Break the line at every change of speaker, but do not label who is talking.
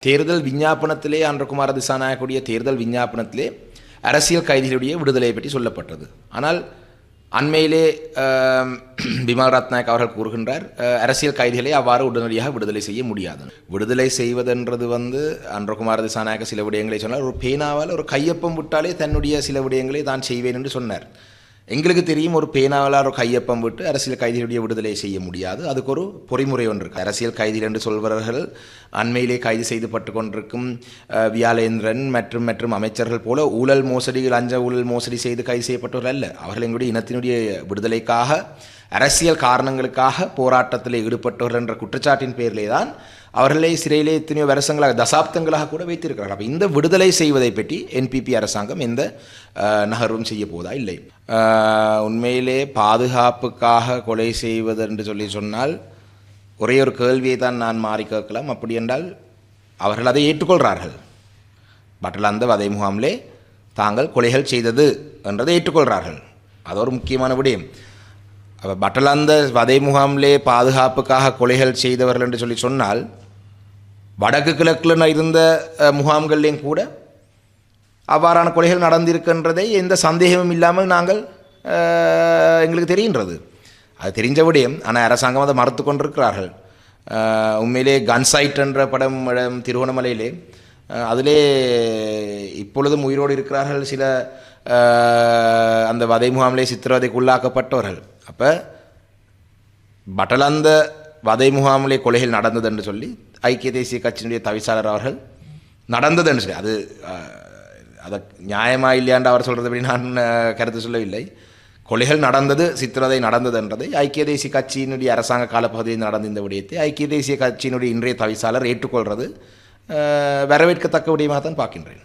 தேர்தல் விஞ்ஞாபனத்திலே அன்றகுமார திசாநாயகவுடைய தேர்தல் விஞ்ஞாபனத்திலே அரசியல் கைதிகளுடைய விடுதலை பற்றி சொல்லப்பட்டது. ஆனால் அண்மையிலே பிமல் ரத்நாயக் அவர்கள் கூறுகின்றார், அரசியல் கைதிகளை அவ்வாறு உடனடியாக விடுதலை செய்ய முடியாது. விடுதலை செய்வதென்றது அன்றகுமார திசாநாயக சில விடயங்களை சொன்னார். ஒரு பேனாவால் ஒரு கையொப்பம் விட்டாலே தன்னுடைய சில விடயங்களை தான் செய்வேன் என்று சொன்னார். எங்களுக்கு தெரியும், ஒரு பேனாவால் ஒரு கையொப்பம் விட்டு அரசியல் கைதிகளுடைய விடுதலை செய்ய முடியாது. அதுக்கு ஒரு பொறிமுறை ஒன்று இருக்குது. அரசியல் கைதிகள் என்று சொல்பவர்கள் அண்மையிலே கைது செய்துபட்டு கொண்டிருக்கும் வியாலேந்திரன் மற்றும் அமைச்சர்கள் போல ஊழல் மோசடி, லஞ்ச ஊழல் மோசடி செய்து கைது செய்யப்பட்டவர்கள் அல்ல. அவர்கள் எங்களுடைய இனத்தினுடைய விடுதலைக்காக, அரசியல் காரணங்களுக்காக போராட்டத்தில் ஈடுபட்டவர்கள் என்ற குற்றச்சாட்டின் பேரிலே தான் அவர்களை சிறையிலே எத்தனையோ வருஷங்களாக, தசாப்தங்களாக கூட வைத்திருக்கிறார்கள். அப்போ இந்த விடுதலை செய்வதை பற்றி என்பிபி அரசாங்கம் எந்த நகர்வும் செய்ய போதா இல்லை. உண்மையிலே பாதுகாப்புக்காக கொலை செய்வது என்று சொன்னால் ஒரே ஒரு கேள்வியை தான் நான் மாறி கேட்கலாம். அப்படி என்றால் அவர்கள் அதை ஏற்றுக்கொள்கிறார்கள். பட்டலந்த வதை முகாமிலே தாங்கள் கொலைகள் செய்தது என்றதை ஏற்றுக்கொள்கிறார்கள். அது ஒரு முக்கியமான விடயம். அப்போ பட்டலந்த வதை முகாமிலே பாதுகாப்புக்காக கொலைகள் செய்தவர்கள் என்று சொன்னால் வடக்கு கிழக்கில் இருந்த முகாம்கள்லேயும் கூட அவ்வாறான கொலைகள் நடந்திருக்கின்றதை எந்த சந்தேகமும் இல்லாமல் நாங்கள் எங்களுக்கு தெரிகின்றது. அது தெரிஞ்ச விடயம். ஆனால் அரசாங்கம் அதை மறுத்து கொண்டிருக்கிறார்கள். உண்மையிலே கன்சைட் என்ற படம் திருவண்ணாமலையிலே அதிலே இப்பொழுதும் உயிரோடு இருக்கிறார்கள் சில அந்த வதை முகாமிலே சித்திரவதைக்கு உள்ளாக்கப்பட்டவர்கள். அப்போ பட்டலந்த வதை முகாமிலே கொலைகள் நடந்தது என்று சொல்லி ஐக்கிய தேசிய கட்சியினுடைய தவிசாளர் அவர்கள் நடந்தது என்று சொல்லி, அது அதை நியாயமாக இல்லையாண்டு அவர் சொல்கிறது அப்படி நான் கருத்து சொல்லவில்லை. கொலைகள் நடந்தது, சித்திரவதை நடந்தது என்றதை ஐக்கிய தேசிய கட்சியினுடைய அரசாங்க காலப்பகுதியில் நடந்த இந்த விடயத்தை ஐக்கிய தேசிய கட்சியினுடைய இன்றைய தவிசாளர் ஏற்றுக்கொள்வது வரவேற்கத்தக்க விடயமாக தான் பார்க்கின்றேன்.